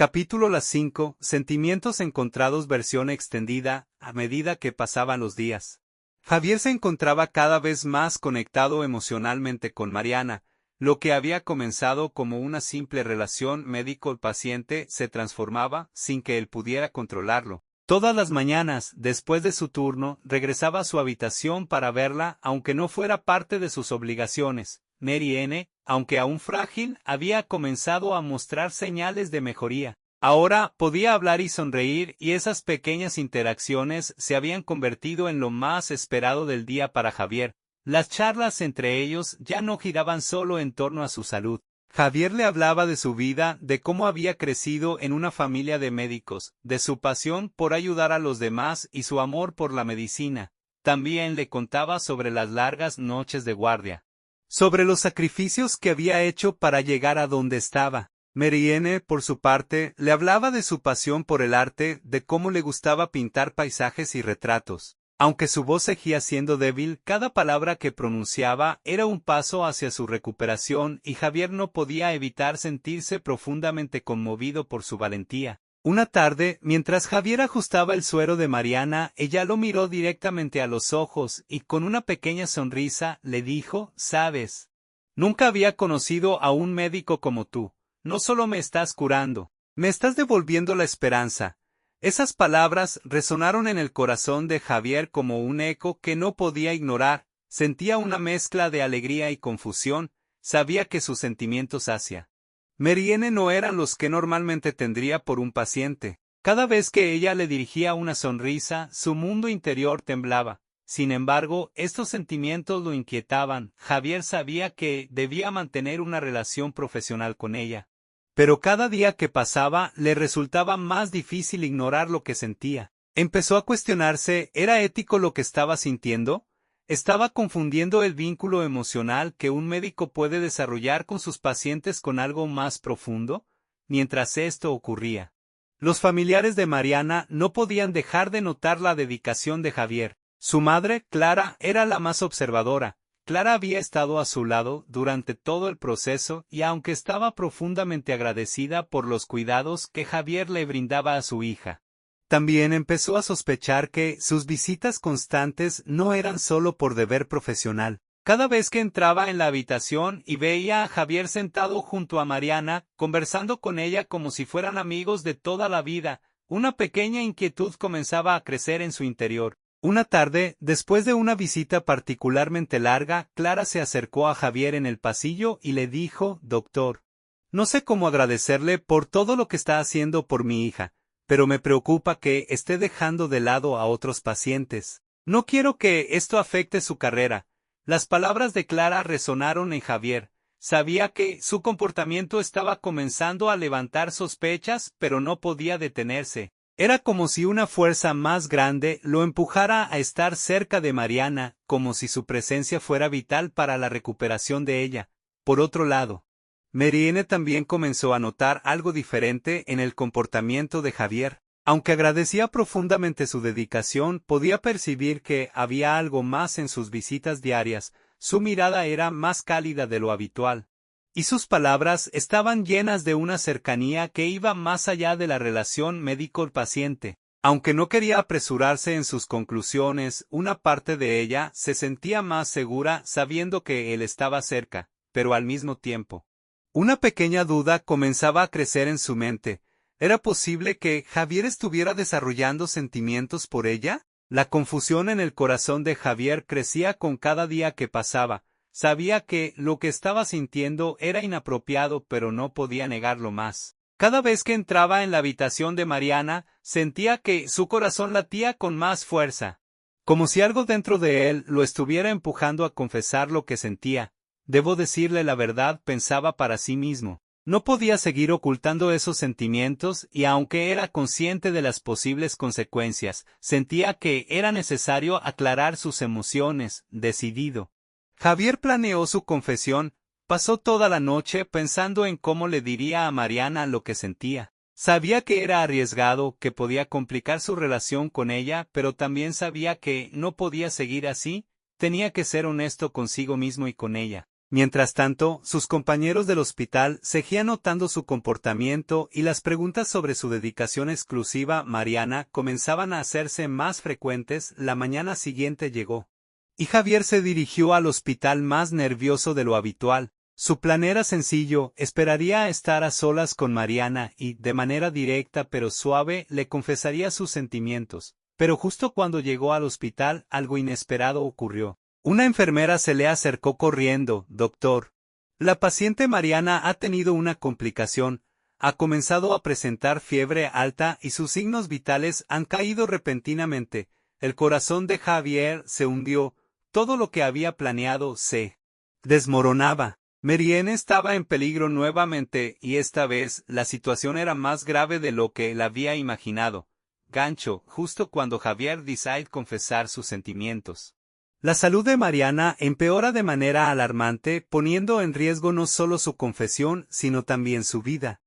Capítulo las 5. Sentimientos encontrados versión extendida, a medida que pasaban los días. Javier se encontraba cada vez más conectado emocionalmente con Mariana. Lo que había comenzado como una simple relación médico-paciente se transformaba sin que él pudiera controlarlo. Todas las mañanas, después de su turno, regresaba a su habitación para verla, aunque no fuera parte de sus obligaciones. Mary N., aunque aún frágil, había comenzado a mostrar señales de mejoría. Ahora podía hablar y sonreír, y esas pequeñas interacciones se habían convertido en lo más esperado del día para Javier. Las charlas entre ellos ya no giraban solo en torno a su salud. Javier le hablaba de su vida, de cómo había crecido en una familia de médicos, de su pasión por ayudar a los demás y su amor por la medicina. También le contaba sobre las largas noches de guardia, sobre los sacrificios que había hecho para llegar a donde estaba. Mary N., por su parte, le hablaba de su pasión por el arte, de cómo le gustaba pintar paisajes y retratos. Aunque su voz seguía siendo débil, cada palabra que pronunciaba era un paso hacia su recuperación y Javier no podía evitar sentirse profundamente conmovido por su valentía. Una tarde, mientras Javier ajustaba el suero de Mariana, ella lo miró directamente a los ojos y con una pequeña sonrisa le dijo: «Sabes, nunca había conocido a un médico como tú. No solo me estás curando, me estás devolviendo la esperanza». Esas palabras resonaron en el corazón de Javier como un eco que no podía ignorar. Sentía una mezcla de alegría y confusión. Sabía que sus sentimientos hacia Mary N. no eran los que normalmente tendría por un paciente. Cada vez que ella le dirigía una sonrisa, su mundo interior temblaba. Sin embargo, estos sentimientos lo inquietaban. Javier sabía que debía mantener una relación profesional con ella. Pero cada día que pasaba le resultaba más difícil ignorar lo que sentía. Empezó a cuestionarse: ¿era ético lo que estaba sintiendo? ¿Estaba confundiendo el vínculo emocional que un médico puede desarrollar con sus pacientes con algo más profundo? Mientras esto ocurría, los familiares de Mariana no podían dejar de notar la dedicación de Javier. Su madre, Clara, era la más observadora. Clara había estado a su lado durante todo el proceso y aunque estaba profundamente agradecida por los cuidados que Javier le brindaba a su hija, también empezó a sospechar que sus visitas constantes no eran solo por deber profesional. Cada vez que entraba en la habitación y veía a Javier sentado junto a Mariana, conversando con ella como si fueran amigos de toda la vida, una pequeña inquietud comenzaba a crecer en su interior. Una tarde, después de una visita particularmente larga, Clara se acercó a Javier en el pasillo y le dijo: «Doctor, no sé cómo agradecerle por todo lo que está haciendo por mi hija, pero me preocupa que esté dejando de lado a otros pacientes. No quiero que esto afecte su carrera». Las palabras de Clara resonaron en Javier. Sabía que su comportamiento estaba comenzando a levantar sospechas, pero no podía detenerse. Era como si una fuerza más grande lo empujara a estar cerca de Mariana, como si su presencia fuera vital para la recuperación de ella. Por otro lado, Mary N. también comenzó a notar algo diferente en el comportamiento de Javier. Aunque agradecía profundamente su dedicación, podía percibir que había algo más en sus visitas diarias. Su mirada era más cálida de lo habitual, y sus palabras estaban llenas de una cercanía que iba más allá de la relación médico-paciente. Aunque no quería apresurarse en sus conclusiones, una parte de ella se sentía más segura sabiendo que él estaba cerca, pero al mismo tiempo, una pequeña duda comenzaba a crecer en su mente. ¿Era posible que Javier estuviera desarrollando sentimientos por ella? La confusión en el corazón de Javier crecía con cada día que pasaba. Sabía que lo que estaba sintiendo era inapropiado, pero no podía negarlo más. Cada vez que entraba en la habitación de Mariana, sentía que su corazón latía con más fuerza, como si algo dentro de él lo estuviera empujando a confesar lo que sentía. «Debo decirle la verdad», pensaba para sí mismo. No podía seguir ocultando esos sentimientos y aunque era consciente de las posibles consecuencias, sentía que era necesario aclarar sus emociones, decidido. Javier planeó su confesión. Pasó toda la noche pensando en cómo le diría a Mariana lo que sentía. Sabía que era arriesgado, que podía complicar su relación con ella, pero también sabía que no podía seguir así. Tenía que ser honesto consigo mismo y con ella. Mientras tanto, sus compañeros del hospital seguían notando su comportamiento y las preguntas sobre su dedicación exclusiva a Mariana comenzaban a hacerse más frecuentes. La mañana siguiente llegó, y Javier se dirigió al hospital más nervioso de lo habitual. Su plan era sencillo: esperaría a estar a solas con Mariana y, de manera directa pero suave, le confesaría sus sentimientos. Pero justo cuando llegó al hospital, algo inesperado ocurrió. Una enfermera se le acercó corriendo. «Doctor, la paciente Mariana ha tenido una complicación, ha comenzado a presentar fiebre alta y sus signos vitales han caído repentinamente. El corazón de Javier se hundió, todo lo que había planeado se desmoronaba». Mariana estaba en peligro nuevamente, y esta vez la situación era más grave de lo que él había imaginado. Gancho, justo cuando Javier decide confesar sus sentimientos. La salud de Mariana empeora de manera alarmante, poniendo en riesgo no solo su confesión, sino también su vida.